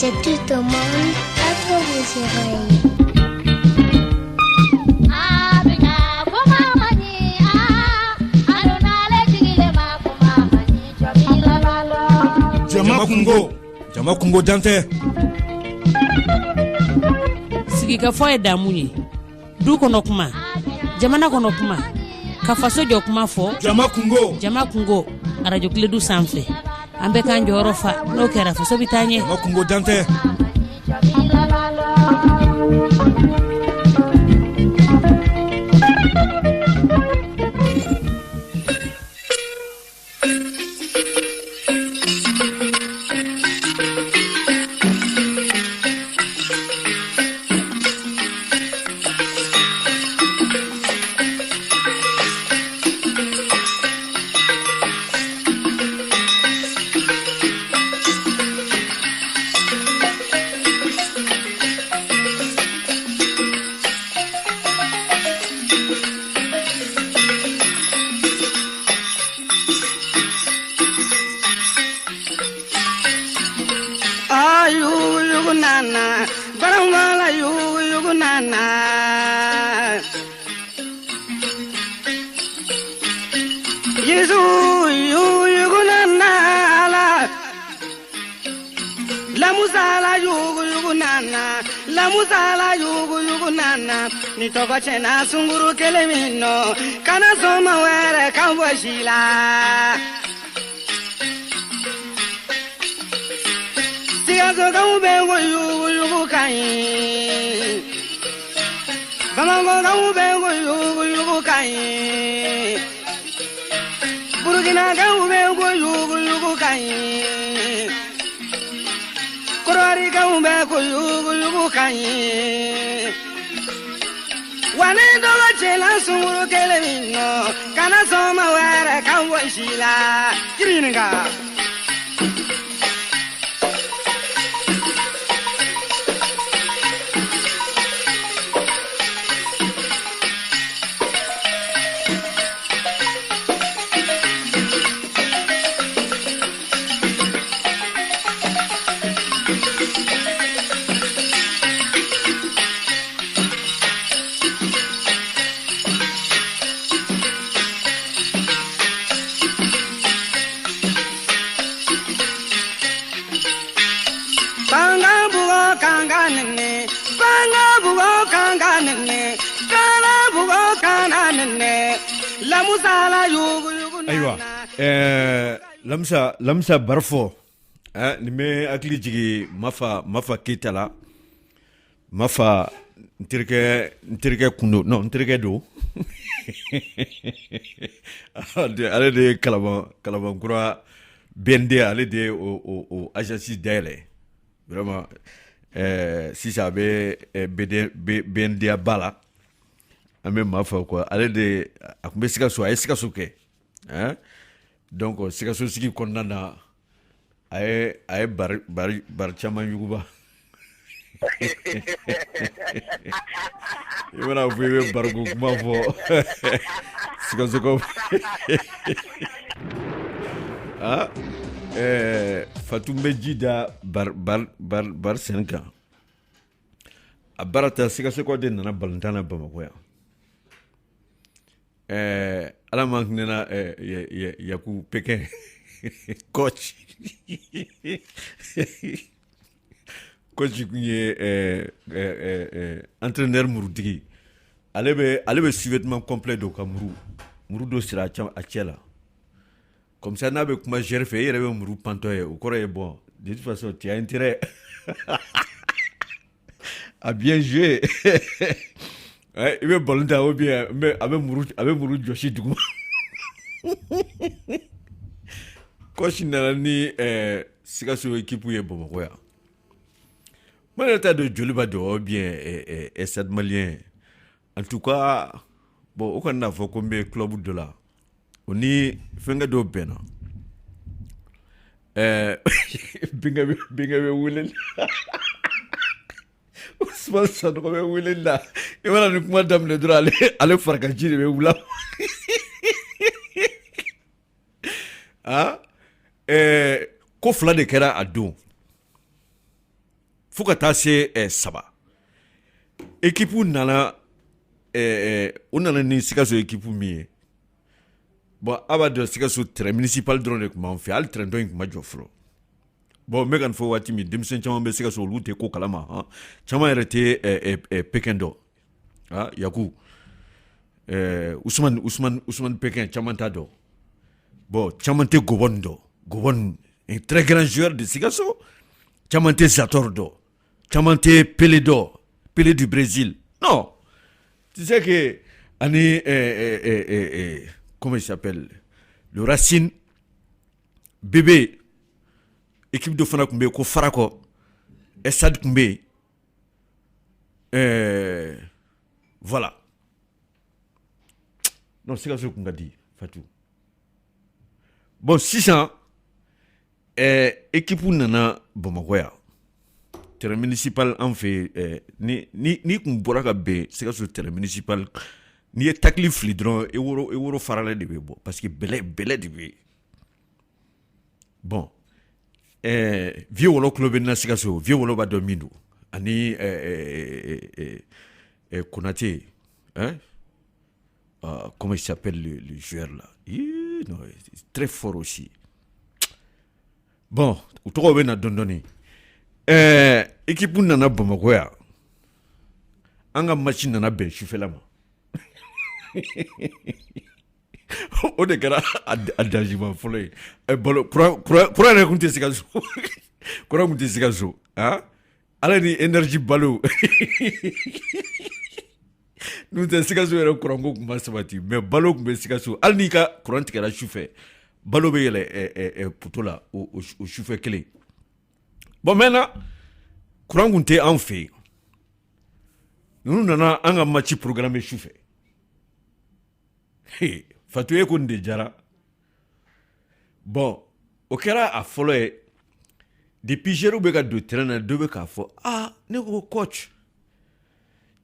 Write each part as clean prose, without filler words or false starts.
C'est tout au monde à vos oreilles. Jama kungo dante sigi ka fɔ ye damu ye du kɔnɔ kuma jamana kɔnɔ kuma ka faso jɔ kuma fɔ jama kungo radio Kiledu sanfɛ an bɛ kan jɔyɔrɔ fa n'o kɛra faso bɛ taa ɲɛ. Jama kungo dante nana baramala yugu nana Yesu yugu nana la musala yugu nana la musala yugu nana ni toba chena sunguru kelemino kana soma were kawashila Sigazo gaube yugu kai Bamango gaube yugu kai Burkina gaube yugu kai Korari gaube yugu kai Wane dogo chela sunguru kelemino kana soma were kawashila Kirininga Aywa lamsa barfo ni me akli jigi mafa kitala mafa ntirke kundo non ntirke do ale de kalaban kura BND ale de o agence d'elle vraiment si ça avait BND bala ame mafa quoi ale de akumbe sikaso ay sikaso ke hein donc sikaso siki konnana ay bar chama yuguba ibara vuwe bargo kuma fo sikaso ko ah fatumbe jida bar senka abarata sikaso ko de nana balantana bamako ya ala manknena yaku peke coach kunye entraîneur murutigi alebe suivêtement complet do muru do sira a chela comme ça n'a be kuma gérer fait il avait muru pantoye au corps bon de toute façon tu as intérêt à bien jouer. Il veut volontaire ou bien avec muru joshi duguma coach nani sikaso équipe ye bomako ya manata de joliba do bien et cette malien en tout cas bon aucun n'a faut combien club de là on y fenga do bena binga wulen Ousmane Sango be wulinda e wala ni kuma damle dura ale farka jiri be wula ko fla de kera adon fo ka taa se saba équipe nana o nana ni Sikaso équipe min ye bon a b'a dɔn Sikaso terrain municipal dɔrɔn de tun b'an fɛ hali terrain dɔ in tun ma jɔ fɔlɔ bon n bɛ ka nin fɔ waati min denmisɛn caman bɛ Sikaso olu tɛ ko kalama caman yɛrɛ tɛ Pɛkɛn dɔn Yaku Ousmane Pɛkɛn caman t'a dɔn bon caman tɛ Gobon dɔn Gobon un très grand joueur de Sikaso caman tɛ Zator dɔn caman tɛ Pelé dɔn Pelé du Brésil non tu sais que ani comment il s'appelle le Racine bébé équipe de fana kumbe ko Farako Estade kumbe voilà non c'est ça qu'on a dit Fatou bon 600 équipe nana Bamako ya terrain municipal en fait ni kun bɔra ka bɛn Sikaso terrain municipal ni ye takli fili dɔrɔn euro farala de bɛ bɔ parce que bɛlɛ de bɛ bon vieux wolo club bɛ na Sikaso vieux wolo b'a dɔn min don ani Konaté hein comment il s'appelle le joueur là non c'est très fort aussi bon o tɔgɔ bɛ na dɔɔni équipe nana Bamako ya an ka match nana bɛn sufɛla ma o de kɛra a danger fɔlɔ ye balo courant yɛrɛ tun tɛ Sikaso courant tun tɛ Sikaso ala ni énergie balo n'u tɛ Sikaso yɛrɛ courant ko tun ma sabati mais balo tun bɛ Sikaso hali n'i ka courant tigɛra sufɛ balo bɛ yɛlɛ poto la o sufɛ kelen bon maintenant courant tun tɛ an fɛ yen ninnu nana an ka match programme sufɛ Fatou ye ko nin de jara bon o kɛra a fɔlɔ ye depuis joueurs bɛ ka don terrain na dɔ bɛ k'a fɔ ne ko coach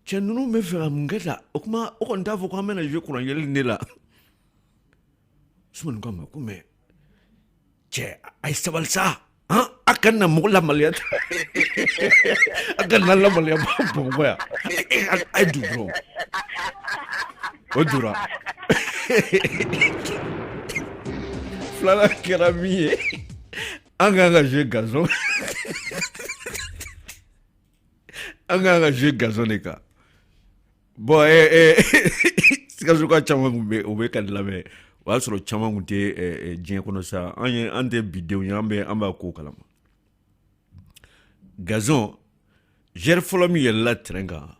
cɛ ninnu bɛ fɛ ka mun kɛ ta o kuma o kɔni t'a fɔ k'an bɛna jouer courant yɛlɛli de la Ousmane ko a ma ko mais cɛ a ye sabali sa a ka na mɔgɔ lamaloya a ka na lamaloya Bamakɔ yan a ye du dɔrɔn o dura filanan kɛra min ye an kan ka jouer gazon an kan ka jouer gazon de kan bon Sikaso ka caman kun bɛ o bɛ ka lamɛn o y'a sɔrɔ caman kun tɛ diɲɛ kɔnɔ sa an tɛ bidenw ye an b'a ko kalama gazon gère fɔlɔ min yɛlɛla terrain kan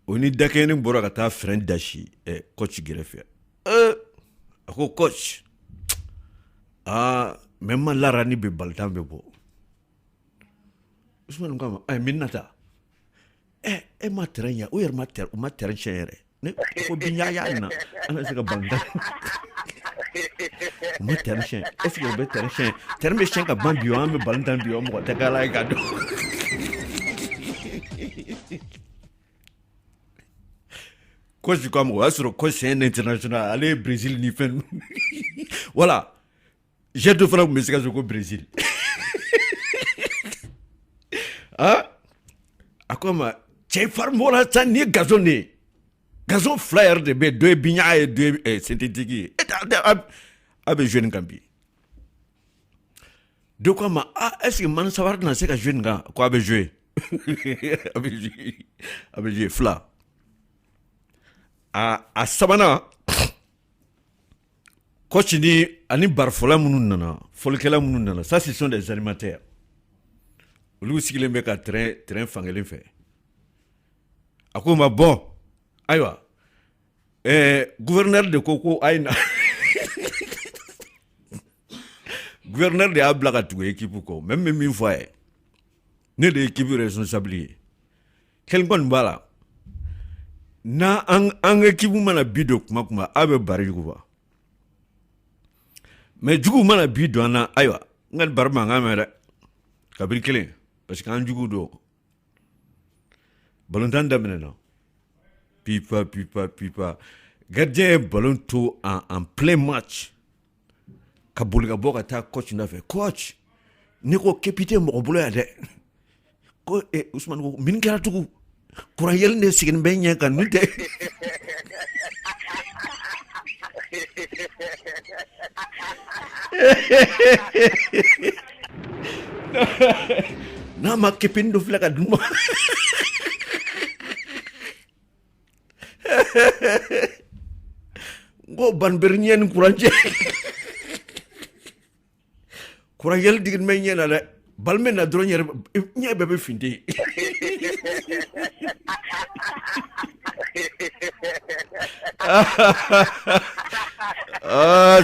o ni dakɛɲɛni bɔra ka taa frein dasi coach gɛrɛfɛ a ko coach mais ma lara ni bɛ balitan bɛ bɔ Ousmane ko a ma min na ta e ma terrain ya o yɛrɛ ma terrain tiɲɛ yɛrɛ ne ko bi y'a na an bɛ se ka balitan o ma terrain tiɲɛ est ce que o bɛ terrain bɛ tiɲɛ ka ban bi an bɛ balitan bi mɔgɔ tɛ k'ala ye ka dɔn coach ko o y'a sɔrɔ coach c'est un international ale ye Brésil ni fɛn voilà j'ai deux fana tun bɛ Sikaso ko Brésil a ko a ma cɛ fari mɔgɔ la sa nin ye gazon de ye gazon fila yɛrɛ de bɛ yen dɔ ye biɲa ye dɔ ye synthétique ye a bɛ jouer nin kan bi dɔ ko a ma est ce que Manu Sabara tɛna se ka jouer nin kan ko a bɛ jouer a bɛ jouer fila a sabanan coach ni ani barifɔla minnu nana fɔlikɛla minnu nana ça ce sont des animateurs olu sigilen bɛ ka terrain fankelen fɛ a ko ma bon ayiwa gouverneur de ko a ye na gouverneur de y'a bila ka tugu équipe kɔ même bɛ min fɔ a ye ne de ye équipe responsable ye kelen kɔni b'a la na an équipe mana bi don kuma a bɛ bari juguba mais jugu mana bi don an na ayiwa n ka bari mankan mɛn dɛ kabiri kelen parce que an jugu don ballon tan daminɛna pipa gardien ye ballon to en plein match ka boli ka bɔ ka taa coach nɔfɛ coach ne ko capitaine mɔgɔ bolo yan dɛ ko Usman ko min kɛra tugu kuran yɛlɛ de sigin bɛ ɲɛ kan n'u tɛ n'a ma kepin dɔ filɛ ka d'u ma n ko banbɛri ɲɛ ni kuran cɛ kuran yɛlɛ digin bɛ ɲɛ na dɛ balmɛ na dɔrɔn yɛrɛ ɲɛ bɛɛ bɛ finte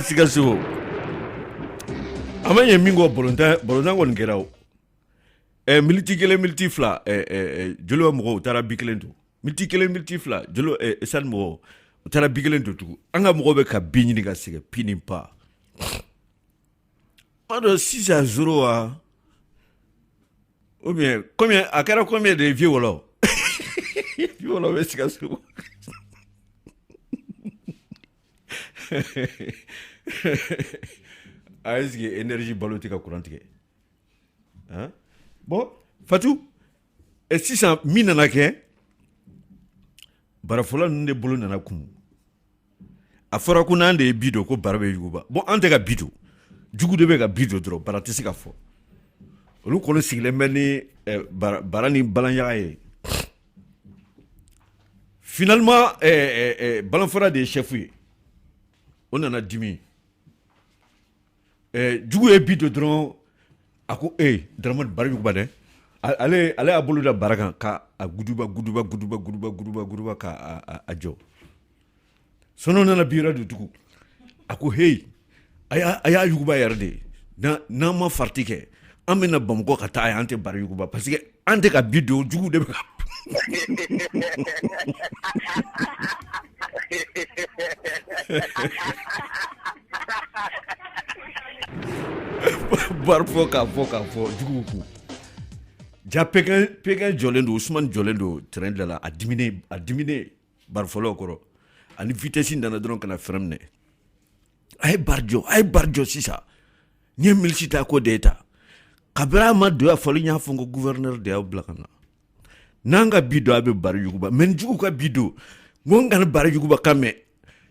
Sikaso a ma ɲɛ min kɔ balontan kɔni kɛra o militi kelen militi fila joli mɔgɔw u taara bi kelen to militi kelen militi fila joli sani mɔgɔw u taara bi kelen to tugun an ka mɔgɔw bɛ ka bi ɲini ka sɛgɛn pi ni pa ma dɔn 6-0 wa ou bien combien a kɛra combien de vieux wɔlɔ vieux wɔlɔ bɛ Sikaso a est-ce que énergie balo tɛ ka courant tigɛ hein bon Fatou sisan min nana kɛ barafɔla ninnu de bolo nana kun a fɔra ko n'an de ye bi don ko bara bɛ yuguba bon an tɛ ka bi don jugu de bɛ ka bi don dɔrɔn bara tɛ se ka fɔ olu kɔni sigilen bɛ ni bara ni balanyaga ye finalement balanfara de ye chef ye o nana dimi jugu ye bi don dɔrɔn a ko Dramane bara yuguba dɛ ale y'a bolo da bara kan ka a guduba ka a jɔ sɔnɔ nana bi yɔrɔ de tugun a ko a y'a yuguba yɛrɛ de n'an ma farati kɛ an bɛna Bamakɔ ka taa an tɛ bara yuguba parce que an tɛ ka bi don jugu de bɛ ka bari fɔ k'a fɔ jugu kun ja Pékin jɔlen don Ousmane jɔlen don terrain de la a dimine bari fɔlɔ kɔrɔ ani vitesse nana dɔrɔn kana frein minɛ a ye bari jɔ sisan ni ye milisi ta ko de ta kabira ma don a fɔli y'a fɔ ko gouverneur de y'aw bila ka na n'an ka bi don a bɛ bari yuguba mais jugu ka bi don n ko n kana bari yuguba kan mɛn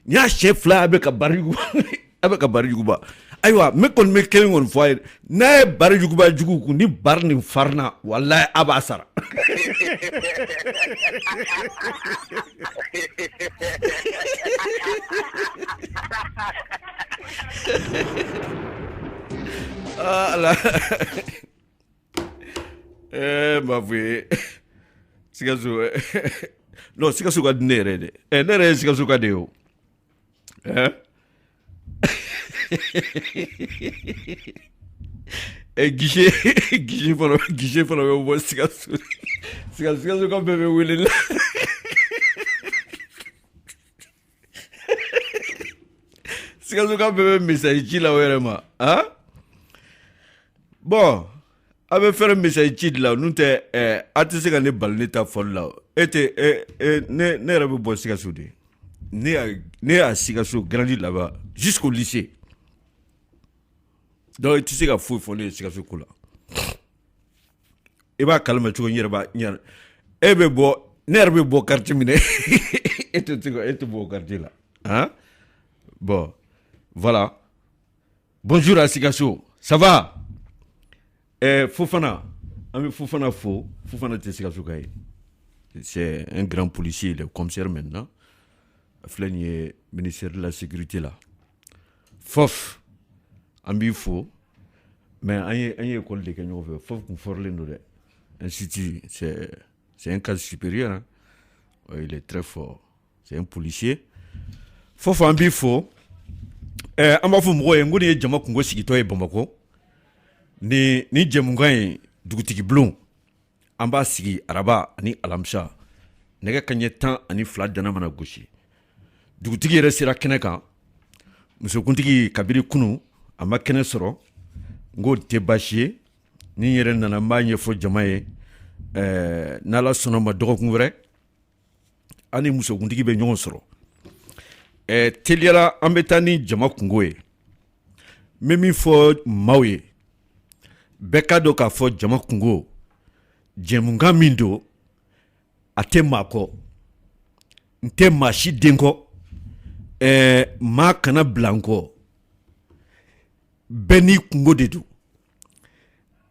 n y'a sɛ fila a bɛ ka bari yuguba ayiwa ne kɔni bɛ kelen kɔni fɔ a ye n'a ye bari yuguba jugu kun ni bari nin farina walayi a b'a sara ala m'a fɔ ye Sikaso non Sikaso ka di ne yɛrɛ dɛ ne yɛrɛ ye Sikaso ka de ye o guichet fana bɛ bɔ Sikaso ka bɛɛ bɛ wele la Sikaso ka bɛɛ bɛ message ci la o yɛrɛ ma bon a bɛ fɛrɛ message ci de la n'o tɛ a tɛ se ka ne bali ne ta fɔli la ne yɛrɛ bɛ bɔ Sikaso de ne y'a Sikaso grandi là-bas jusqu'au lycée donc i tɛ se ka foyi fɔ ne ye Sikaso ko la i b'a kalama cogo n yɛrɛ b'a ne yɛrɛ bɛ bɔ quartier min na e tɛ bɔ o quartier la hein bon voilà bonjour à Sikaso ça va Fofana an bɛ Fofana fo Fofana tɛ Sikaso ka ye c'est un grand policier il est commissaire maintenant a filɛ nin ye ministère de la sécurité la Fof an b'i fo mais an ye école de kɛ ɲɔgɔn fɛ Fof kun fɔrilen don dɛ institut c'est un cadre supérieur hein? Il est très fort c'est un policier Fof an b'i fo an b'a fɔ mɔgɔw ye n ko nin ye jama kungo sigitɔ ye Bamakɔ ni jɛmukan ye dugutigi bulon an b'a sigi araba ani alamisa nɛgɛ kaɲɛ 12 dana mana gosi dugutigi yɛrɛ sera kɛnɛ kan musokuntigi kabiri kunu a ma kɛnɛ sɔrɔ n ko tɛ baasi ye ni yɛrɛ nana n b'a ɲɛfɔ jama ye n'ala sɔnna ma dɔgɔkun wɛrɛ an ni musokuntigi bɛ ɲɔgɔn sɔrɔ teliyala an bɛ taa ni jama kungo ye n bɛ min fɔ maaw ye bɛɛ ka dɔn k'a fɔ jama kungo jɛmunkan min don a tɛ maa kɔ n tɛ maa si den kɔ maa kana bila n kɔ bɛɛ n'i kungo de don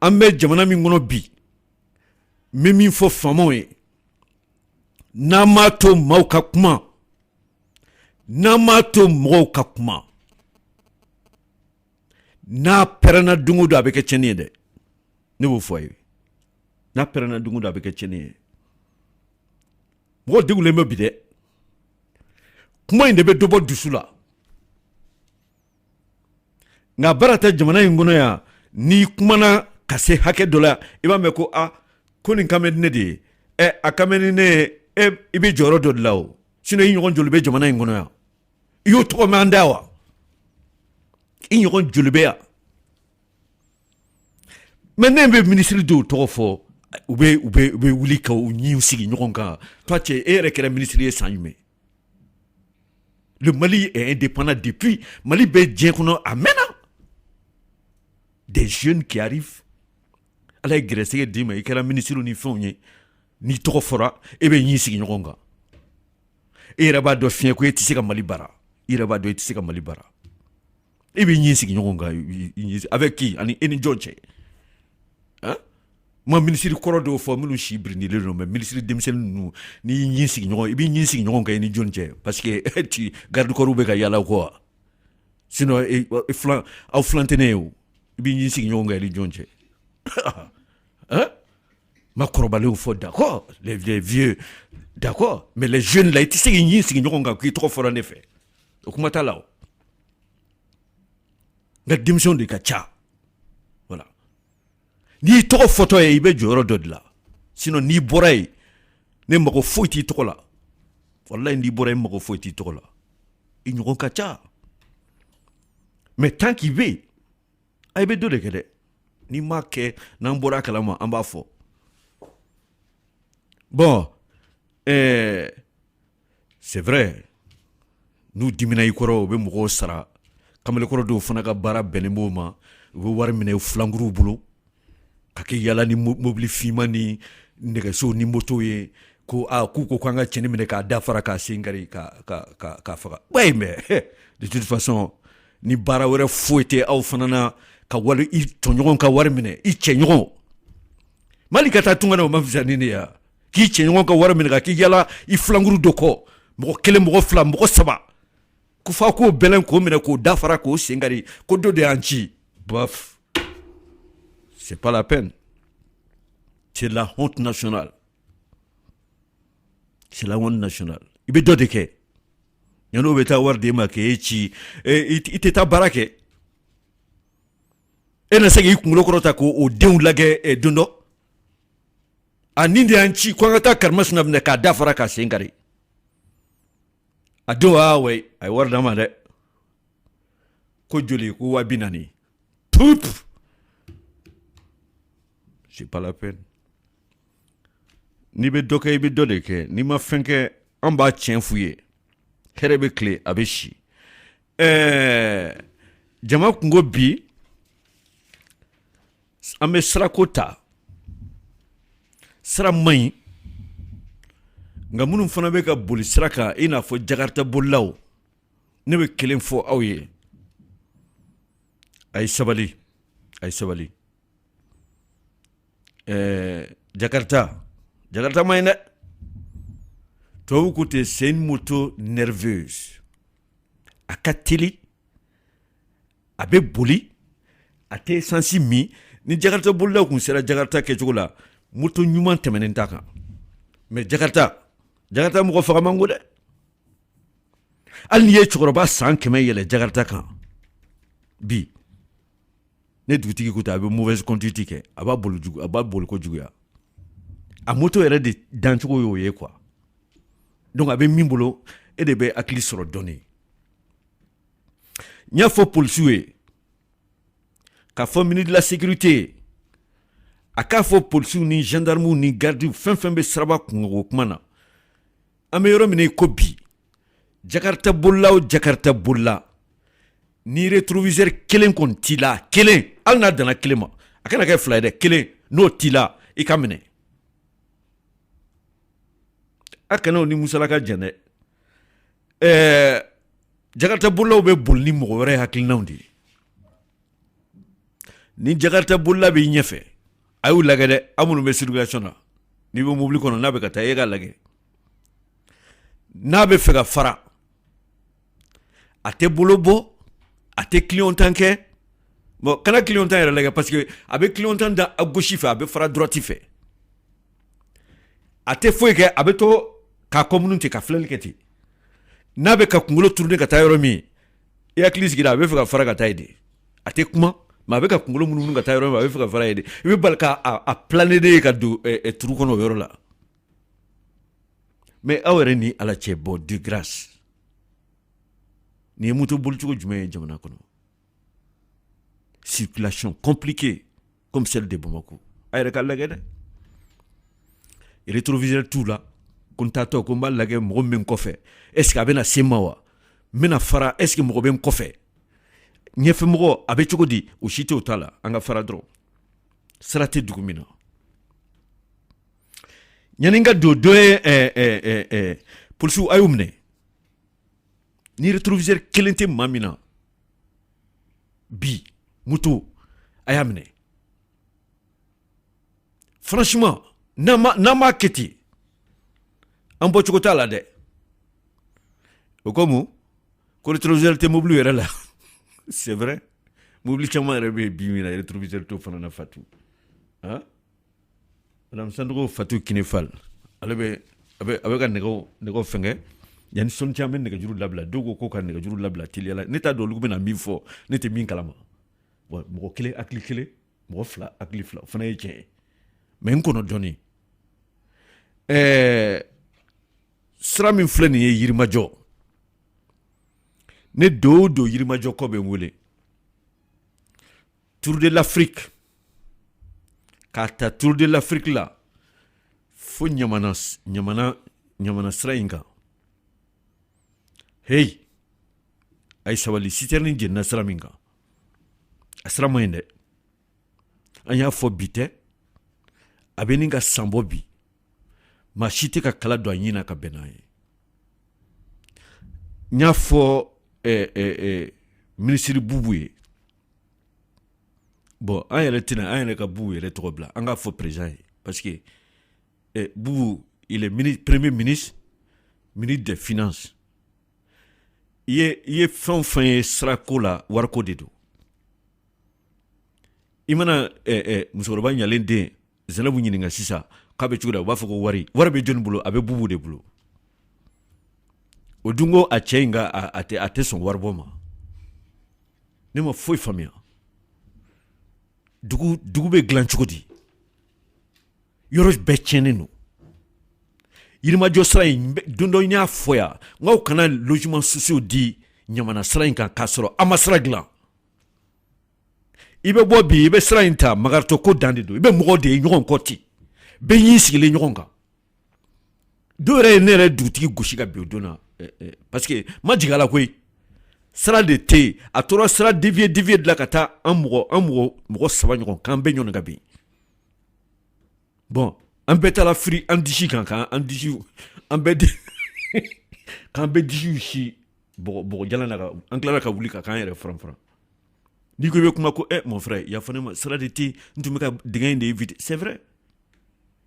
an bɛ jamana min kɔnɔ bi n bɛ min fɔ faamaw ye n'an m'a to maaw ka kuma n'an m'a to mɔgɔw ka kuma n'a pɛrɛnna don o don a bɛ kɛ tiɲɛni ye dɛ ne b'o fɔ a ye n'a pɛrɛnna don o don a bɛ kɛ tiɲɛni ye mɔgɔ degulen bɛ bi dɛ kuma in de bɛ dɔ bɔ dusu la nka baara tɛ jamana in kɔnɔ yan n'i kumana ka se hakɛ dɔ la i b'a mɛn ko ko nin kan bɛ ne de ye a kan bɛ ni ne ye i bɛ jɔyɔrɔ dɔ de la o sinon i ɲɔgɔn joli bɛ jamana in kɔnɔ yan i y'o tɔgɔ mɛn an da wa i ɲɔgɔn joli bɛ yan mɛ ne bɛ minisiri dɔw tɔgɔ fɔ u bɛ wuli ka u ɲiw sigi ɲɔgɔn kan toi cɛ e yɛrɛ kɛra minisiri ye san jumɛn le Mali est indépendant depuis Mali bɛ diɲɛ kɔnɔ a mɛnna des jeunes qui arrivent ala ye gɛrɛsɛgɛ d'i ma i kɛra minisiri ni fɛnw ye n'i tɔgɔ fɔra e bɛ ɲi sigi ɲɔgɔn kan e yɛrɛ b'a dɔn fiɲɛ ko e tɛ se ka Mali baara i yɛrɛ b'a dɔn e tɛ se ka Mali baara e bɛ ɲi sigi ɲɔgɔn kan avec qui ani e ni jɔn cɛ ma minisiri kɔrɔ dɔw fɔ minnu si biridilen don mais minisiri denmisɛnnin ninnu n'i y'i ɲi sigi ɲɔgɔn i b'i ɲi sigi ɲɔgɔn kan i ni jɔn cɛ parce que garde corps bɛ ka yala o kɔ sinon aw filan tɛ ne ye o i b'i ɲi sigi ɲɔgɔn kan i ni jɔn cɛ ma kɔrɔbalenw fɔ d'accord les vieux d'accord mais les jeunes là i tɛ se k'i ɲi sigi ɲɔgɔn kan k'i tɔgɔ fɔra ne fɛ o kuma t'a la o nka denmisɛnw de ka ca voilà n'i tɔgɔ fɔtɔ ye i bɛ jɔyɔrɔ dɔ de la sinon n'i bɔra yen ne mago foyi t'i tɔgɔ la wallahi n'i bɔra yen mago foyi t'i tɔgɔ la i ɲɔgɔn ka ca mais tant qu'il bɛ yen i bɛ dɔ de kɛ dɛ n'i m'a kɛ n'an bɔra a kalama an b'a fɔ bon c'est vrai n'u dimina i kɔrɔ u bɛ mɔgɔw sara kamalenkɔrɔ dɔw fana ka baara bɛnnen b'o ma u bɛ wari minɛ filankuruw bolo ka kɛ yala ni mobili finman ni nɛgɛso ni moto ye ko k'u ko k'an ka cɛnni minɛ k'a dafara k'a sen kari k'a faga ouais mais de toute façon ni baara wɛrɛ foyi tɛ aw fana na ka wari i tɔɲɔgɔn ka wari minɛ i cɛɲɔgɔn Mali ka taa tunga na o ma fisa ni ne ya k'i cɛɲɔgɔn ka wari minɛ ka k'i yala i filankuru dɔ kɔ mɔgɔ kelen mɔgɔ fila mɔgɔ saba ko fa k'o bɛlɛn k'o minɛ k'o dafara k'o sen kari ko dɔ de y'an ci bof c'est pas la peine. C'est la honte nationale. C'est la honte nationale. Il be dɔ de kɛ yan'o bɛ taa wari d'e ma k'e ci i tɛ taa baara kɛ e na se k'i kunkolo kɔrɔ ta k'o denw lajɛ don dɔ a nin de y'an ci ko an ka taa karimasina minɛ k'a dafara k'a sen kari a don ouais a ye wari d'an ma dɛ ko joli ko 40,000 tup c'est pas la peine. Ni be dɔ kɛ i be dɔ de kɛ n'i ma fɛn kɛ an b'a tiɲɛ f'u ye hɛrɛ bɛ tile a bɛ si jama kungo bi an bɛ sirako ta sira man ɲi nka minnu fana bɛ ka boli sira kan i n'a fɔ jakarta bolilaw ne bɛ kelen fɔ aw ye a ye sabali a ye sabali Jakarta ma ɲi dɛ tubabu ko ten c'est une moto nerveuse a ka teli a bɛ boli a tɛ essence min ni Jakarta bolilaw kun sera Jakarta kɛcogo la moto ɲuman tɛmɛnen t'a kan mais Jakarta mɔgɔ faga man go dɛ hali n'i ye cɛkɔrɔba san 100 yɛlɛ Jakarta kan bi ne dugutigi ko ta a bɛ mauvaise conduite kɛ a b'a boli ko juguya a moto yɛrɛ de dancogo y'o ye quoi donc a bɛ min bolo e de bɛ hakili sɔrɔ dɔɔni n y'a fɔ polisiw ye k'a fɔ ministre de la sécurité a k'a fɔ polisiw ni gendarmew ni gardiw fɛn fɛn bɛ siraba kungo kuma na an bɛ yɔrɔ min na i ko bi Jakarta bolila o Jakarta bolila ni rétroviseur kelen kɔni t'i la kelen hali n'a danna kelen ma a kana kɛ fila ye dɛ kelen n'o t'i la i ka minɛ a kana o ni musalaka jɛnɛ jakarta bolaw bɛ boli ni mɔgɔ wɛrɛ hakilinaw de ye ni jakarta bola bɛ ɲɛfɛ a y'u lagɛ dɛ a minnu bɛ circulation na n'i bɛ mobili kɔnɔ n'a bɛ ka taa e ka lagɛ n'a bɛ fɛ ka fara a tɛ bolo bɔ a tɛ clignotant kɛ bon kana clignotant yɛrɛ lagɛ parce que a bɛ clignotant da a gauche fɛ a bɛ fara droite fɛ a tɛ foyi kɛ a bɛ to k'a commune ten ka filɛli kɛ ten n'a bɛ ka kunkolo tourner ka taa yɔrɔ min i hakili sigira a bɛ fɛ ka fara ka taa yen de a tɛ kuma mais a bɛ ka kunkolo munumunu ka taa yɔrɔ min a bɛ fɛ ka fara yen de i bɛ bali k'a planer de ka don turu kɔnɔ o yɔrɔ la mais aw yɛrɛ ni ala cɛ bɔ de grâce ni ye moto bolicogo jumɛn ye jamana kɔnɔ circulation compliquée comme celle de Bamako a yɛrɛ ka lagɛ dɛ rétroviseur t'u la ko n taatɔ ko n b'a lagɛ mɔgɔ min kɔfɛ est ce que a bɛna se ma wa n bɛna fara est ce que mɔgɔ bɛ n kɔfɛ ɲɛfɛmɔgɔ a bɛ cogo di o si tɛ o t'a la an ka fara dɔrɔn sira tɛ dugu min na ɲani ka don dɔ ye polisiw a y'u minɛ ni rétroviseur kelen tɛ maa min na bi moto a y'a minɛ franchement n'an m'a kɛ ten an bɔcogo t'a la dɛ o ko mun ko rétroviseur tɛ mobili yɛrɛ la c'est vrai mobili caman yɛrɛ bɛ yen bi min na rétroviseur t'o fana na fatu han madame Sandogo Fatou Kinefal ale bɛ a bɛ ka nɛgɛw fɛngɛ yanni sɔnni caman bɛ nɛgɛjuru labila dɔw ko ka nɛgɛjuru labila teliya la ne t'a dɔn olu bɛna min fɔ ne tɛ min kalama bon mɔgɔ kelen hakili kelen mɔgɔ fila hakili fila o fana ye tiɲɛ ye mais n kɔnɔ dɔɔni sira min filɛ nin ye Yirimajɔ ne do Yirimajɔ kɔ bɛ n wele Tour de l'Afrique k'a ta Tour de l'Afrique la fo ɲamana sira in kan hey a ye sabali citerne jenina sira min kan a sira man ɲi dɛ an y'a fɔ bi tɛ a bɛ nin ka sanbɔ bi maa si tɛ ka kala don a ɲin na ka bɛn n'a ye n y'a fɔ minisiri Bubu ye bon an yɛrɛ ka Bubu yɛrɛ tɔgɔ bila an k'a fɔ président ye parce que Bubu il est premier ministre des finances i ye fɛn o fɛn ye sirako la wariko de don i mana musokɔrɔba ɲalen den Zanabu ɲininka sisan k'a bɛ cogo da u b'a fɔ ko wari bɛ jɔnni bolo a bɛ Bubu de bolo o dun ko a cɛ in ka a tɛ sɔn waribɔ ma ne ma foyi faamuya dugu bɛ dilan cogo di yɔrɔ bɛɛ tiɲɛnen don Yirimajɔ sira in don dɔ n y'a fɔ yan n k'aw kana logement sociaux di ɲamana sira in kan k'a sɔrɔ a ma sira dilan i bɛ bɔ bi i bɛ sira in ta Magaritɔ ko dan de don i bɛ mɔgɔ de ye ɲɔgɔn kɔ ten bɛɛ y'i sigilen ɲɔgɔn kan dɔw yɛrɛ ye ne yɛrɛ dugutigi gosi ka bin o don na parce que ma jigin a la koyi sira de tɛ yen a tora sira dévier de la ka taa an mɔgɔ saba ɲɔgɔn k'an bɛɛ ɲɔgɔn ka bin bon an bɛɛ taara firi an disi kan k'an bɛɛ disiw si bɔgɔ jalan na an tilala ka wuli ka k'an yɛrɛ faran n'i ko i bɛ kuma ko mon frère yafa ne ma sira de tɛ yen n tun bɛ ka dingɛ in de éviter c'est vrai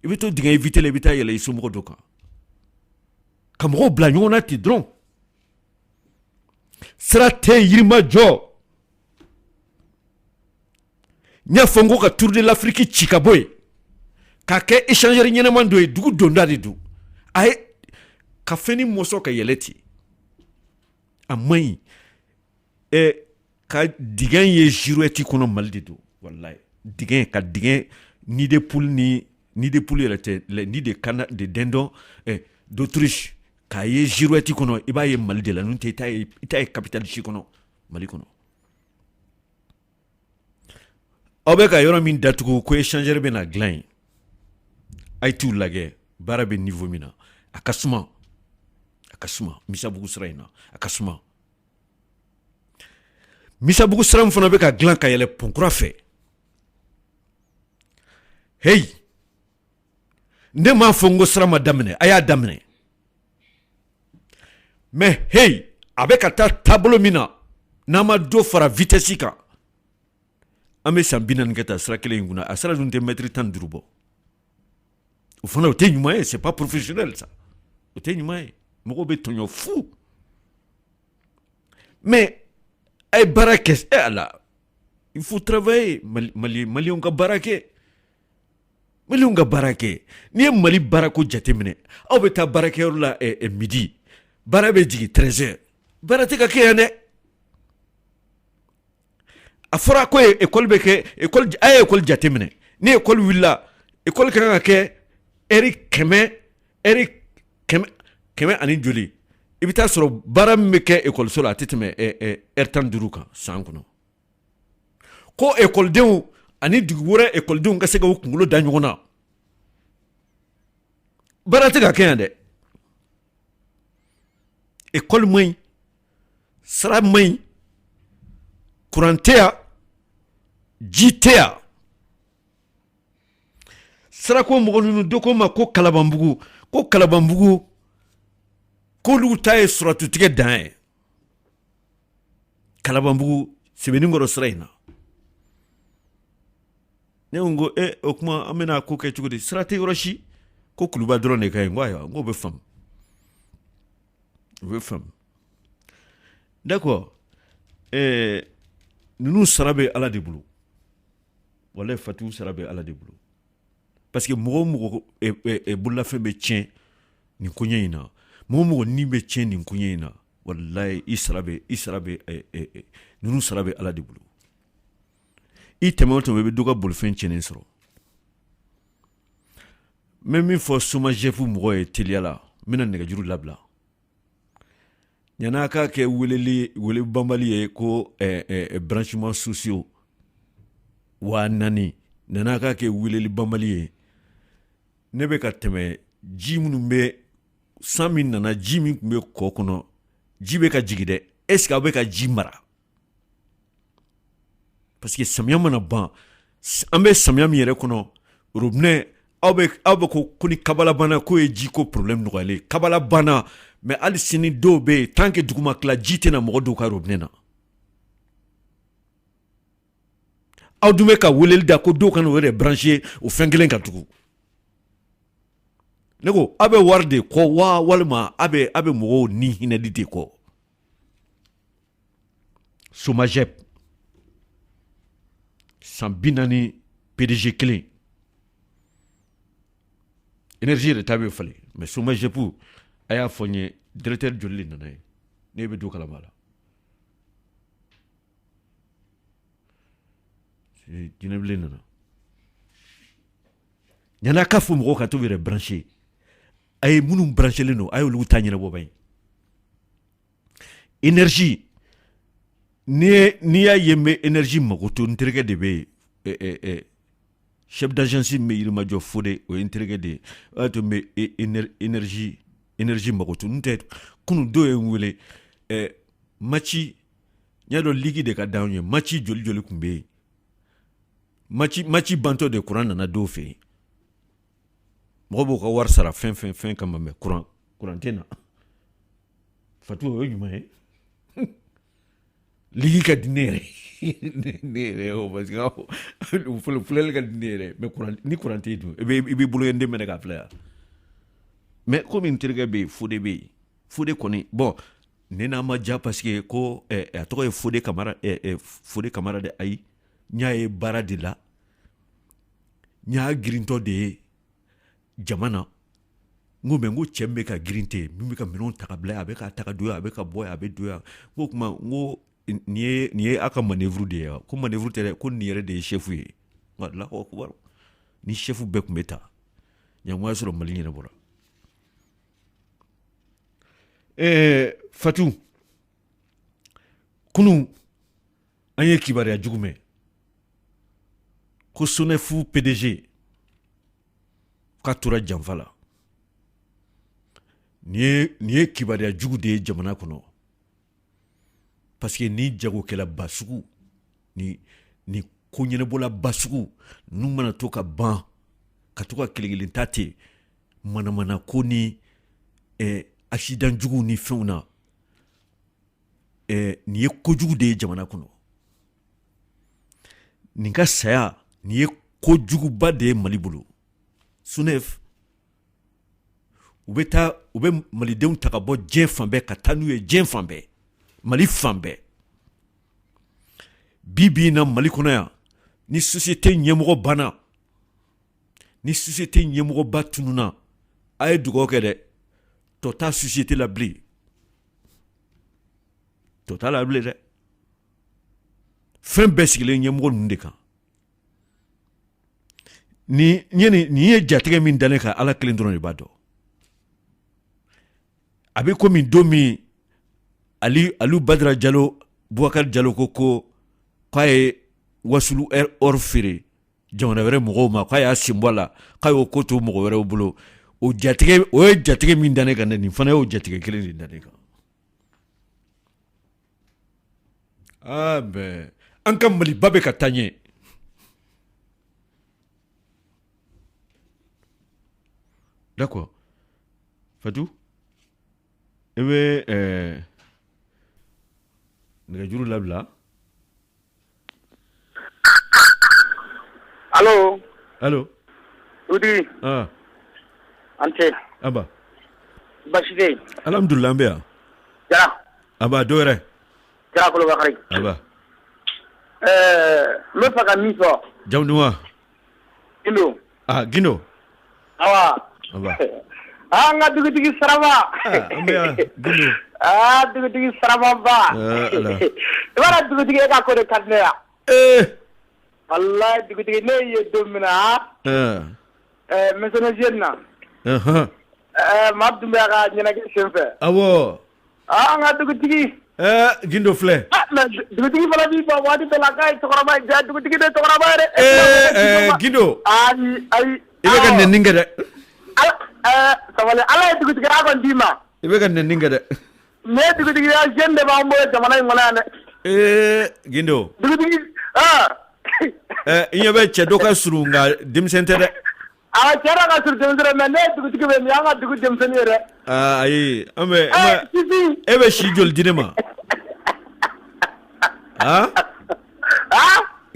i bɛ to dingɛ éviter la i bɛ taa yɛlɛ i somɔgɔ dɔ kan ka mɔgɔw bila ɲɔgɔn na ten dɔrɔn sira tɛ Yirimajɔ n y'a fɔ n ko ka Tour de l'Afrique ci ka bɔ yen k'a kɛ échangeur ɲɛnɛman dɔ ye dugu donda de don a ye ka fɛn ni mɔsɔn ka yɛlɛ ten a man ɲi ka dingɛ ye girouette kɔnɔ Mali de don walayi dingɛ ni de poule yɛrɛ tɛ ni de kana de dindon d'Autriche k'a ye girouette kɔnɔ i b'a ye Mali de la n'o tɛ i t'a ye capitale si kɔnɔ Mali kɔnɔ aw bɛ ka yɔrɔ min datugu ko échangeur bɛ na dilan yen a ye t'u lajɛ baara bɛ niveau min na a ka suma Misabugu sira in na a ka suma Misabugu sira min fana bɛ ka dilan ka yɛlɛ Pɔnkura fɛ hey ne m'a fɔ n ko sira ma daminɛ a y'a daminɛ mais hey a bɛ ka taa taabolo min na n'an ma dɔ fara vitesse kan an bɛ san 40 kɛ ta sira kelen in kunna a sira dun tɛ mètre 15 bɔ o fana o tɛ ɲuman ye c'est pas professionnel ça o tɛ ɲuman ye mɔgɔw bɛ tɔɲɔ fu mais a ye baara kɛ ala il faut travailler maliyɛnw ka baara kɛ maliyɛnw ka baara kɛ n'i ye Mali baara ko jateminɛ aw bɛ taa baarakɛyɔrɔ la midi baara bɛ jigin 13h baara tɛ ka kɛ yan dɛ a fɔra ko école bɛ kɛ école a ye école jateminɛ ni école wulila école kan ka kɛ heure 100 ani joli i bɛ taa sɔrɔ baara min bɛ kɛ école la a tɛ tɛmɛ heure 15 kan san kɔnɔ ko écoledenw ani dugu wɛrɛ écoledenw ka se ka u kunkolo da ɲɔgɔn na baara tɛ ka kɛ yan dɛ école man ɲi sara man ɲi courant tɛ yan ji tɛ yan sarako mɔgɔ ninnu dɔ ko ma ko kalabanbugu k'olu ta ye suratutigɛ dan ye kalabanbugu Sɛbɛninkɔrɔ sira in na ne ko o kuma an bɛna ko kɛ cogo di sira tɛ yɔrɔ si ko Kuluba dɔrɔn de ka ɲi n ko ayiwa n ko bɛ faamu o bɛ faamu d'accord ninnu sara bɛ Ala de bolo walahi Fatiwu sara bɛ Ala de bolo parce que mɔgɔ o mɔgɔ bololafɛn bɛ tiɲɛ nin koɲɛ in na mɔgɔ o mɔgɔ ni bɛ tiɲɛ nin koɲɛ in na walahi ninnu sara bɛ Ala de bolo i tɛmɛ o tɛmɛ i bɛ dɔ ka bolifɛn tiɲɛnen sɔrɔ n bɛ min fɔ SOMAGEF mɔgɔ ye teliya la n bɛna nɛgɛjuru labila yan'a ka kɛ wele banbali ye ko branchement sociaux 4000 yan'a ka kɛ weleli banbali ye ne bɛ ka tɛmɛ ji minnu bɛ san min nana ji min tun bɛ kɔ kɔnɔ ji bɛ ka jigin dɛ est-ce que a bɛ ka ji mara parce que samiya mana ban an bɛ samiya min yɛrɛ kɔnɔ robinet aw bɛ ko ni kabala banna ko ye ji ko problème nɔgɔyalen kabala banna mais hali sini dɔw bɛ yen tant que dugu ma tila ji tɛna mɔgɔ dɔw ka robinet na aw dun bɛ ka weleli da ko dɔw kana o yɛrɛ brancher o fɛn kelen kan tugun ne ko aw bɛ wari de kɔ wa walima aw bɛ mɔgɔw ni hinɛli de kɔ SOMAGEP san 40 PDG kelen énergie yɛrɛ ta bɛ falen mais SOMAGEP a y'a fɔ n ye directeur joli de nana ye ne bɛ don kalama la jinɛbilen nana yan'a ka fɔ mɔgɔw ka t'u yɛrɛ brancher a ye minnu branchelen don a y'olu ta ɲɛnabɔ ba ye énergie n'i y'a ye n bɛ énergie mago to n terikɛ de bɛ yen chef d'agence min bɛ Yirimajɔ Fode o ye n terikɛ de ye o y'a to n bɛ énergie mago to n tɛ kunun dɔw ye n wele Maci n y'a dɔn ligue de ka d'anw ye Maci joli tun bɛ yen Maci bantɔ de courant nana dɔw fɛ yen mɔgɔ b'o ka wari sara fɛn kama mais courant tɛ na Fatiwu o ye ɲuman ye ligi ka di ne yɛrɛ o parce que filɛli ka di ne yɛrɛ mais ni courant tɛ yen dun i b'i bolo ye n den minɛ k'a filɛ yan mais komi n terikɛ bɛ yen Fode bɛ yen Fode kɔni bon ne n'a ma diya parce que ko a tɔgɔ ye Fode Kamara de ayi n y'a ye baara de la n y'a girintɔ de ye jama na n ko mais n ko cɛ min bɛ ka girin ten min bɛ ka minɛnw ta ka bila yan a bɛ ka ta ka don yan a bɛ ka bɔ yan a bɛ don yan n ko kuma n ko nin ye a ka manœuvre de ye wa ko manœuvre tɛ dɛ ko nin yɛrɛ de ye chef ye Allahu akbar ni chef bɛɛ tun bɛ ta ɲɛngoya sɔrɔ Mali ɲɛnɛ bɔra Fatiwu kunun an ye kibaruya jugu mɛn ko SONEF PDG k'a tora janfa la nin ye kibaruya jugu de ye jamana kɔnɔ parce que ni jagokɛla ba sugu ni ko ɲɛnabɔla ba sugu ninnu mana to ka ban ka to ka kelen-kelenta ten manamana ko ni accident jugu ni fɛnw na nin ye kojugu de ye jamana kɔnɔ nin ka saya nin ye kojuguba de ye Mali bolo SUNEF u bɛ malidenw ta ka bɔ diɲɛ fan bɛɛ ka taa n'u ye diɲɛ fan bɛɛ Mali fan bɛɛ bi na Mali kɔnɔ yan ni société ɲɛmɔgɔ banna ni société ɲɛmɔgɔ ba tununa a ye dugawu kɛ dɛ tɔ ta société la bilen tɔ ta la bilen dɛ fɛn bɛɛ sigilen ɲɛmɔgɔ ninnu de kan ni ye jatigɛ min dalen kan Ala kelen dɔrɔn de b'a dɔn a bɛ komi don min Aliou Badara Diallo Boubacar Diallo ko k'a ye wasulu or feere jamana wɛrɛ mɔgɔw ma k'a y'a sen bɔ a la k'a y'o ko to mɔgɔ wɛrɛw bolo o ye jatigɛ min dannen kan dɛ nin fana y'o jatigɛ kelen de dannen kan bɛn an ka Maliba bɛ ka taa ɲɛ d'accord Fatou e bɛ nɛgɛjuru labila allo Udi ante aba bashide alhamdulillah an bɛ yan jara aba dɔ wɛrɛ jara kolo bakari aba n bɛ fɛ ka min fɔ jamu duman Gindo awa aba an ka dugutigi Saraba an bɛ yan Gindo dugutigi Saraba ba i b'a dɔn dugutigi e ka ko de ka di ne yan wallahi dugutigi ne ye don min na maison jeune na maa dun bɛ a ka ɲɛnajɛ sen fɛ awɔ an ka dugutigi Gindo filɛ mais dugutigi fana b'i fɔ waati bɛɛ la k'a ye cɛkɔrɔba ye ja dugutigi de cɛkɔrɔba ye dɛ Gindo ayi i bɛ ka nɛni kɛ dɛ sabali Ala ye dugutigiya kɔni d'i ma i bɛ ka nɛni kɛ dɛ ne dugutigiya jeune de b'an bolo jamana in kɔnɔ yan dɛ Gindo dugutigi i ɲɛ bɛ cɛ dɔ ka surun nka denmisɛn tɛ dɛ cɛ dɔ ka surun denmisɛn mais ne ye dugutigi bɛ nin y'an ka dugu denmisɛnnin ye dɛ ayi e bɛ si joli di ne ma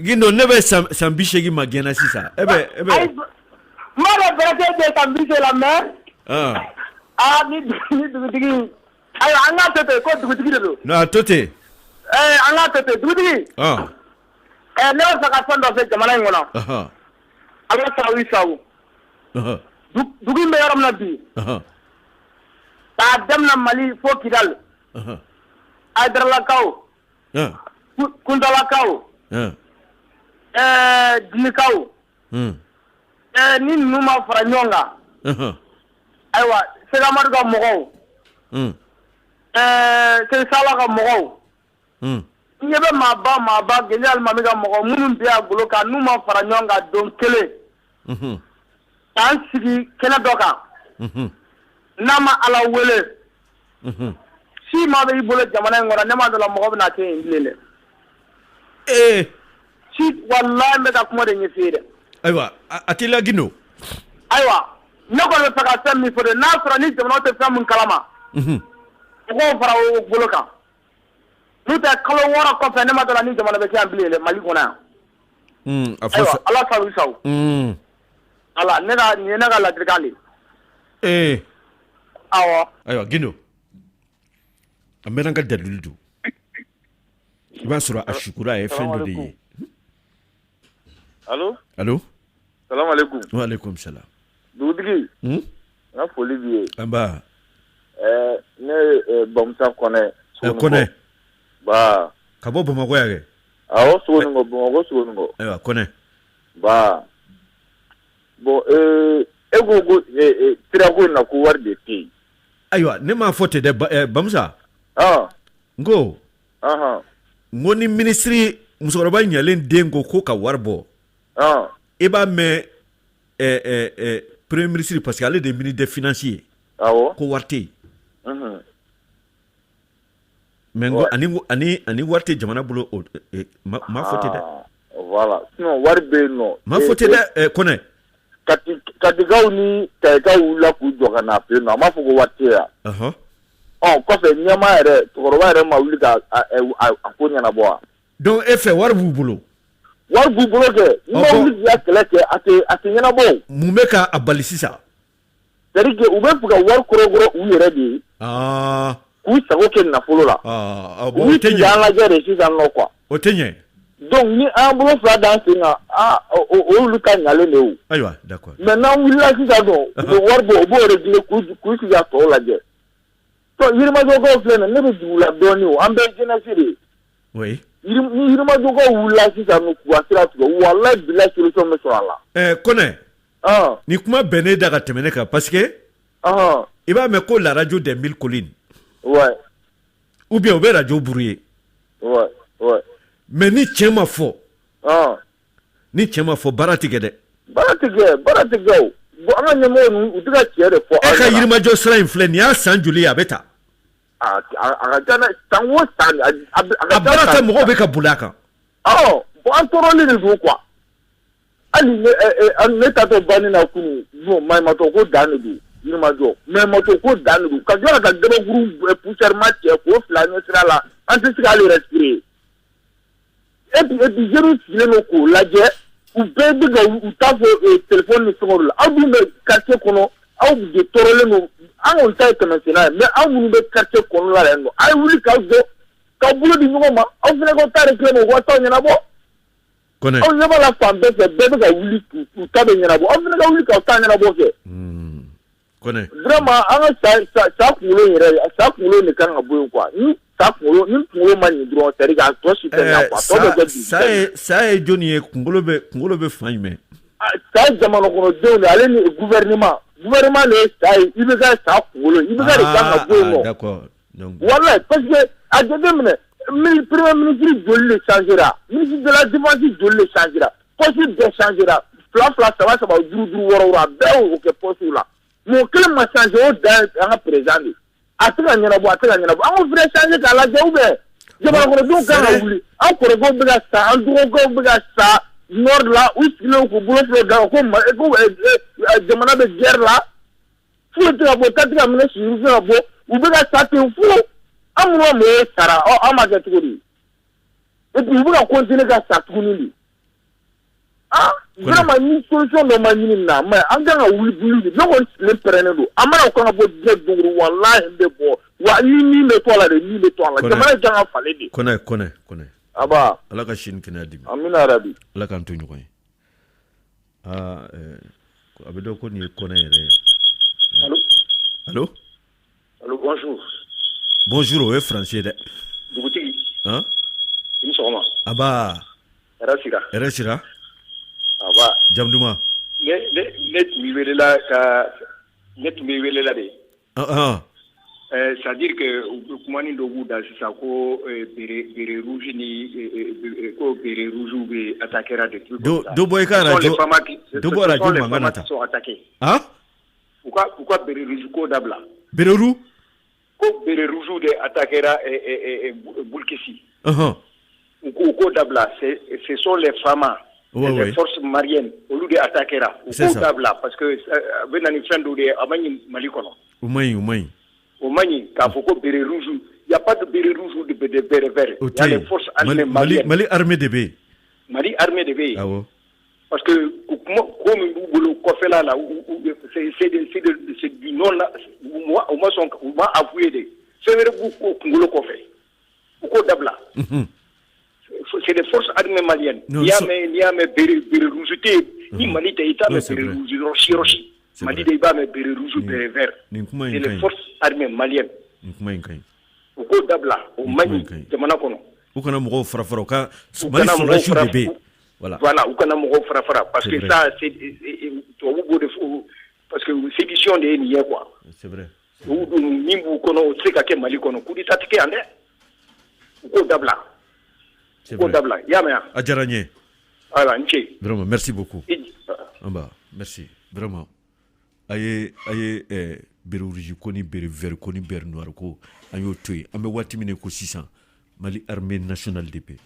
Gindo ne bɛ san 80 ma gɛnna sisan e bɛ n b'a dɔn bɛrɛtɛ de san 80 la mais ni dugutigi ayiwa an k'a to ten ko dugutigi de don non a to ten an k'a to ten dugutigi ne bɛ fɛ ka fɛn dɔ fɛ jamana in kɔnɔ an ka sawu dugu in bɛ yɔrɔ min na bi k'a daminɛ Mali fo Kidali Ayidaralakaw Kuntalakaw Dinikaw ni ninnu ma fara ɲɔgɔn kan ayiwa Sekamadu ka mɔgɔw Sala ka mɔgɔw n ɲɛ bɛ maaba Geni Alimami ka mɔgɔw minnu bɛ a golo kan n'u ma fara ɲɔgɔn kan don kelen k'an sigi kɛnɛ dɔ kan n'a ma Ala wele si ma bɛ i bolo jamana in kɔnɔ ne ma dɔn la mɔgɔ bɛna kɛ yen bilen dɛ si wallahi n bɛ ka kuma de ɲɛf'i ye dɛ ayiwa a t'i la Gindo ayiwa ne kɔni bɛ fɛ ka fɛn min fɔ de n'a sɔrɔ ni jamana tɛ fɛn min kalama u k'o fara o bolo kan n'u tɛ kalo 6 kɔfɛ ne ma dɔn la ni jamana bɛ kɛ yan bilen dɛ Mali kɔnɔ yan ayiwa Ala sawu ala nin ye ne ka ladilikan de awɔ ayiwa Gindo a mɛnna ka dalilu don i b'a sɔrɔ a sukura a ye fɛn dɔ de ye allo salamaleykum wa aleykum salam dugutigi n ka foli b'i ye anba ne ye Bamusa Kɔnɛ ba ka bɔ Bamakɔ yan kɛ awɔ Sogonikɔ Bamakɔ Sogonikɔ ayiwa Kɔnɛ ba bon e ko sirako in na ko wari de tɛ yen ayiwa ne m'a fɔ ten dɛ Bamusa n ko ni minisiri musokɔrɔba ɲɛlen den ko ka wari bɔ i b'a mɛn premier ministre parce que ale de ye ministre des finances ye ko wari tɛ yen mais n ko ani wari tɛ jamana bolo m'a fɔ ten dɛ voilà sinon wari bɛ yen nɔ m'a fɔ ten dɛ Kɔnɛ katikaw ni tayikaw wulila k'u jɔ ka na fɛ yen nɔ a m'a fɔ ko wari tɛ yan kɔfɛ ɲɛma yɛrɛ cɛkɔrɔba yɛrɛ ma wuli ka a ko ɲɛnabɔ wa. donc e fɛ wari b'u bolo. wari b'u bolo kɛ n ma wuli k'i ka kɛlɛ kɛ a tɛ ɲɛnabɔ. mun bɛ ka a bali sisan. c'est-à-dire que u bɛ fɛ ka wari kɔrɔkɔrɔ u yɛrɛ de ye. k'u sago kɛ nafolo la. o tɛ ɲɛ. an lajɛ de sisan nɔ quoi. o tɛ ɲɛ. donc ni an bolo fila d'an sen kan olu ka ɲalen de ye. ayiwa d'accord. mais n'an wulila sisan nɔ u bɛ wari bɔ u b'o régler k'u sigi ka tɔw lajɛ. yirimajɔkaw filɛ nin ne bɛ dugu la dɔɔnin o an bɛɛ jeunesse de ye. oui. ni yirimajɔkaw wulila sisan nɔ k'u ka sira tigɛ walayi bilayi solution bɛ sɔrɔ a la. Kɔnɛ. ni kuma bɛnnen da ka tɛmɛ ne kan parce que. i b'a mɛn ko la radio des mille collines. ouais. ou bien u bɛ radio brouillé. ouais ouais. mais ni tiɲɛ ma fɔ. ni tiɲɛ ma fɔ baara tɛ kɛ dɛ. baara tɛ kɛ o. bon an ka ɲɛmɔgɔ ninnu u tɛ ka tiɲɛ de fɔ. e ka yirimajɔ sira in filɛ nin y'a san joli ye a bɛ ta. a ka ca n'a san o san a baara tɛ mɔgɔw bɛ ka boli a kan. bon an tɔɔrɔlen de don quoi. hali ne taatɔ banni na kunun maɲumatɔ ko dan de don yirimajɔ maɲumatɔ ko dan de don ka tila ka gabakuru poussièrement cɛ k'o fila ɲɛ sira la an tɛ se k'ale respirer et puis jeunes sigilen don k'o lajɛ u bɛɛ bɛ ka u t'a fɔ téléphone ni fɛngɛw la aw dun bɛ quartier kɔnɔ aw de tɔɔrɔlen don an kɔni ta ye tɛmɛsenna ye mais aw minnu bɛ quartier kɔnɔna la yan nɔ a ye wuli k'aw jɔ k'aw bolo di ɲɔgɔn ma aw fana ka taa de filɛ nin ye u ka taa ɲɛnabɔ. aw ɲɛ b'a la fan bɛɛ fɛ bɛɛ bɛ ka wuli k'u ta bɛ ɲɛnabɔ aw fana ka wuli k'aw ta ɲɛnabɔ kɛ. vraiment an ka sa kunkolo yɛrɛ sa kunkolo de kan ka bɔ yen quoi ni kunkolo ma ɲi dɔrɔn c'est à dire que a tɔ si tɛ ɲɛ quoi tɔ bɛ kɛ bi. sa ye jɔnni ye kunkolo bɛ fan jumɛn. sa ye jamana kɔnɔdenw de ale ni gouvernement de ye sa ye i bɛ ka sa kunkolo i bɛ ka de kan ka bɔ yen nɔ. d'accord. walayi parce que a jateminɛ premier ministre joli de changera ministre de la défense joli de changera poste bɛɛ changera fila saba duuru wɔɔrɔ a bɛɛ y'o kɛ poste la mais o kelen ma changer o dan an ka président de a tɛ ka ɲɛnabɔ an ko fɛnɛ changer k'a lajɛ ou bien jamana kɔnɔdenw kan ka wuli an kɔrɔkɛw bɛ ka sa an dɔgɔkɛw bɛ ka sa nord la u sigilen k'u bolo fila da ko jamana bɛ guerre la foyi tɛ ka bɔ ta tɛ ka minɛ sigi tɛ ka bɔ u bɛ ka sa ten fo an minnu ka mɔgɔw sara an b'a kɛ cogo di et puis u bɛ ka continuer ka sa tuguni de. vraiment ni solution dɔ ma ɲini nin na mais an kan ka wuli de ne kɔni sigilen pɛrɛnnen don an mana kan ka bɔ diɲɛ don o don walahi n bɛ bɔ wa ni min bɛ to a la de min bɛ to a la jamana kan ka falen de. kɔnɛ aba ala ka sini kɛnɛya di ma. amina yarabi. ala k'an to ɲɔgɔn ye. a bɛ dɔn ko nin ye kɔnɛ yɛrɛ ye. allo bonjour. bonjour o ye français dɛ. dugutigi. i ni sɔgɔma. aba. hɛrɛ sira. aba. jamu duman. ne tun b'i welela de. c'est-à-dire que kumanin dɔ b'u da sisan ko bere rouge ni ko bere rouge bɛ attaquera de trucs comme ça. dɔ bɔ i ka radio mankan na ta. u ka bere rouge ko dabila. bere rouge. ko bere rouge de attaquera Bulkisi. u ko dabila ce sont les femmes. Les forces maliennes olu de attaquera u ko dabila parce que a bɛ na ni fɛn dɔw de ye a ma ɲi Mali kɔnɔ. o ma ɲi k'a fɔ ko bere rouge y a pas de bere rouge de bere vert. Il y a les forces armées maliennes. Mali armée de bɛ yen. Mali armée de bɛ yen. awɔ. parce que ko min b'u bolo kɔfɛla la c'est du non la u ma sɔn u ma avoué de fɛn wɛrɛ b'u ko kunkolo kɔfɛ u k'o dabila. C'est les forces armées maliennes. N'i y'a mɛn bere rouge tɛ yen ni Mali tɛ i t'a mɛn bere rouge yɔrɔsi. Mali de i b'a mɛn bere rouge bere vert. C'est les forces armées maliennes. nin kuma in ka ɲi. u k'o dabila o man ɲi jamana kɔnɔ. u kana mɔgɔw farafara u ka Mali sɔrɔdasiw de bɛ yen. voilà u kana mɔgɔw farafara parce que ça c'est tubabu b'o de fɔ parce que sédition de ye nin ye quoi. c'est vrai. u dun min b'u kɔnɔ o tɛ se ka kɛ Mali kɔnɔ coup d'état tɛ kɛ yan dɛ u k'o dabila. u k'o dabila i y'a mɛn yan. a diyara n ye. voilà n ce. vraiment merci beaucoup. anba merci vraiment. a ye bere rouge ko ni bere vert ko ni bere noir ko an y'o to yen an bɛ waati min ko sisan Mali armée nationale de bɛ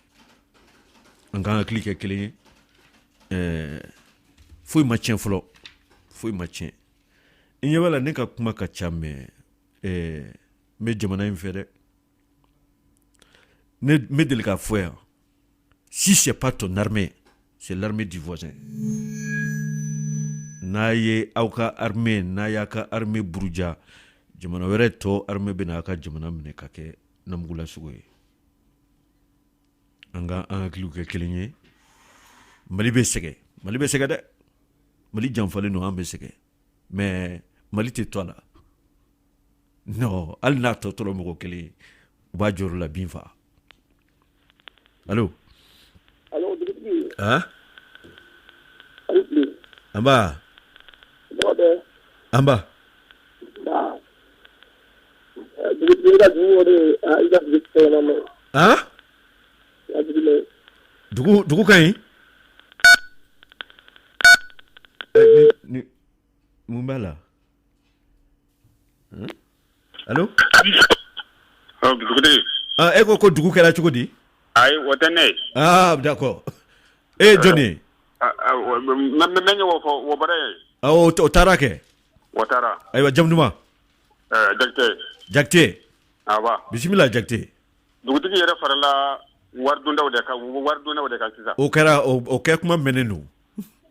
an ka hakili kɛ kelen ye foyi ma tiɲɛ fɔlɔ foyi ma tiɲɛ i ɲɛ b'a la ne ka kuma ka ca mais me jamana in fɛ dɛ ne me deli k'a fɔ yan si c'est pas ton armée c'est l'armée du voisin n'a ye aw ka armée n'a y'a ka armée buruja jamana wɛrɛ tɔ armée bɛna a ka jamana minɛ ka kɛ namugula sugu ye an ka an hakiliw kɛ kelen ye Mali bɛ sɛgɛn dɛ Mali janfalen don an bɛ sɛgɛn mais Mali tɛ to a la non hali n'a tɔ tora mɔgɔ kelen u b'a jɔrɔ la bin fa allo dugutigi Amba dugutigi ka dugu de i ka dugu tɛmɛ dugu ka ɲi ni mun b'a la allo dugutigi e ko dugu kɛra cogo di ayi o tɛ ne ye d'accord Johnny mɛ wo fɔ wo bara ye o taara kɛ o taara ayiwa jamu duman Jakite awa bisimila Jakite dugutigi yɛrɛ farala wari dondaw de kan sisan o kɛ kuma mɛnnen don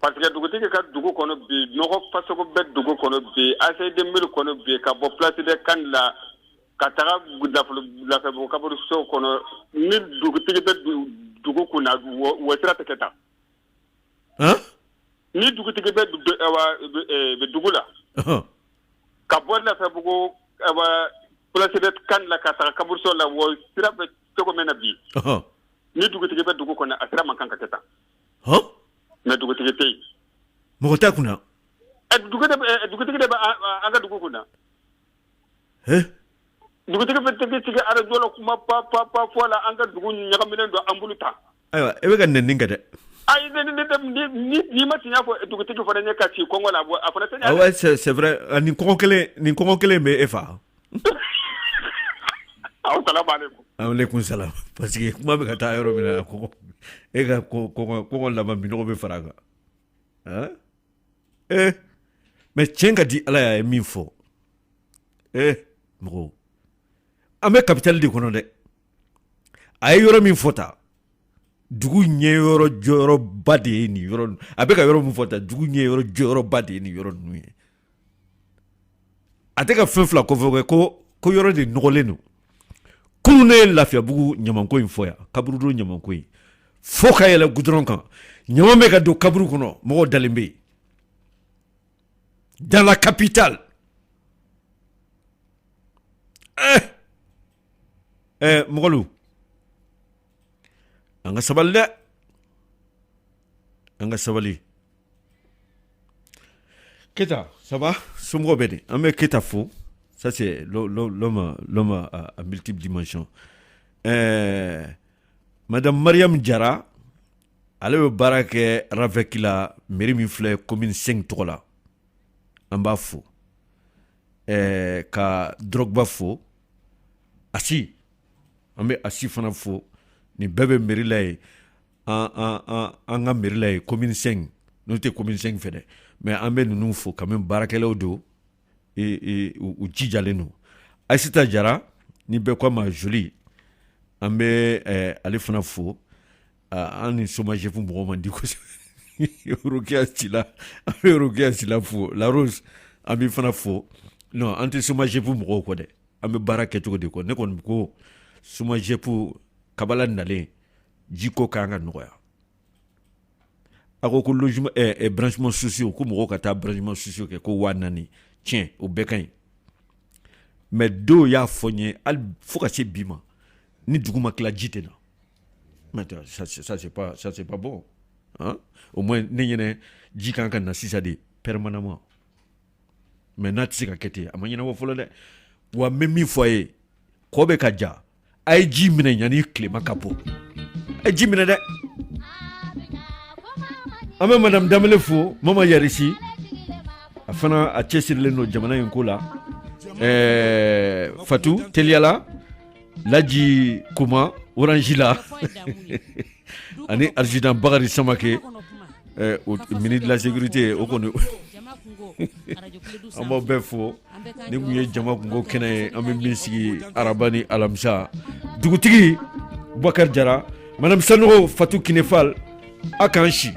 parce que dugutigi ka dugu kɔnɔ bi nɔgɔ fasogo bɛ dugu kɔnɔ bi ACD1000 kɔnɔ bi ka bɔ place de kan la ka taga lafɛbugu kaburu so kɔnɔ ni dugutigi bɛ dugu kunna o sira tɛ kɛ tan ni dugutigi bɛ dugu la ka bɔ lafɛbugu place de kan la ka taga kaburu so la o sira bɛ cogo min na bi ni dugutigi bɛ dugu kɔnɔ a sira man kan ka kɛ tan mais dugutigi tɛ yen mɔgɔ t'a kunna dugutigi de bɛ an ka dugu kunna dugutigi bɛ sigi arajo la kuma pa fɔ la an ka dugu ɲagaminen don an bolo ta ayiwa e bɛ ka nɛni kɛ dɛ ayi ni ma tiɲɛ fɔ dugutigi fana ɲɛ ka ci kɔngɔ la a fana tɛ ɲɛ ouais c'est vrai nin kɔngɔ kelen bɛ e fa assalamu alaikum aleykum salam parce que kuma bɛ ka taa yɔrɔ min na e ka kɔngɔ laban minɔgɔ bɛ fara a kan mais tiɲɛ ka di ala y'a ye min fɔ mɔgɔw an bɛ capitale de kɔnɔ dɛ a ye yɔrɔ min fɔ ta dugu ɲɛyɔrɔ jɔyɔrɔba de ye nin yɔrɔ a bɛ ka yɔrɔ min fɔ ta dugu ɲɛyɔrɔ jɔyɔrɔba de ye nin yɔrɔ ninnu ye a tɛ ka fɛn fila kɔfɛ ko yɔrɔ de nɔgɔlen don kunun ne ye Lafiyabugu ɲamanko in fɔ yan kaburudo ɲamanko in fo ka yɛlɛ goudron kan ɲaman bɛ ka don kaburu kɔnɔ mɔgɔw dalen bɛ yen dans la capitale mɔgɔlu an ka sabali dɛ an ka sabali Keta ça va somɔgɔw bɛ di an bɛ Keta fo ça c'est l'homme à multiples dimensions Madame Mariam Diarra ale bɛ baara kɛ RAVEC la mairie min filɛ commune 5 tɔgɔ la an b'a fo ka Drogba fo Asi an bɛ Asi fana fo ni bɛɛ bɛ mairie la ye an ka mairie la ye commune 5 n'o tɛ commune 5 fɛ dɛ mais an bɛ ninnu fo quand même baarakɛlaw don u jijalen don Aïssata Diarra ni bɛɛ ko a ma joli an bɛ ale fana fo an ni chômage fu mɔgɔ man di kosɛbɛ Rokia Sila fo La Rose an bɛ fana fo non an tɛ chômage fu mɔgɔw kɔ dɛ an bɛ baara kɛ cogo de kɔ ne kɔni ko chômage fu kabala nalen jiko kan ka nɔgɔya a ko logement branchement sociaux ko mɔgɔw ka taa branchement sociaux kɛ ko 4000 tiɲɛ o bɛɛ ka ɲi mais dɔw y'a fɔ n ye hali fo ka se bi ma ni dugu ma tila ji tɛ na mais ça c'est pas bon hein? Au moins ne ɲɛnɛ ji kan ka na sisan de permanemment mais n'a tɛ se ka kɛ ten a ma ɲɛnabɔ fɔlɔ dɛ wa n bɛ min fɔ a ye kɔ bɛ ka ja a ye ji minɛ yanni tilema ka bɔ a ye ji minɛ dɛ an bɛ madame Danbele fo Mama Yarisi a fana a cɛsirilen don jamana in ko la Fatou Teliyala Laji Kuma Orange la ani Arjdan Bakari Samake ministre de la sécurité o kɔni an b'aw bɛɛ fo ni kun ye jama kungo kɛnɛ ye an bɛ min sigi araba ni alamisa dugutigi Bubakari Jara madame Sanogo Fatou Kinefal a k'an si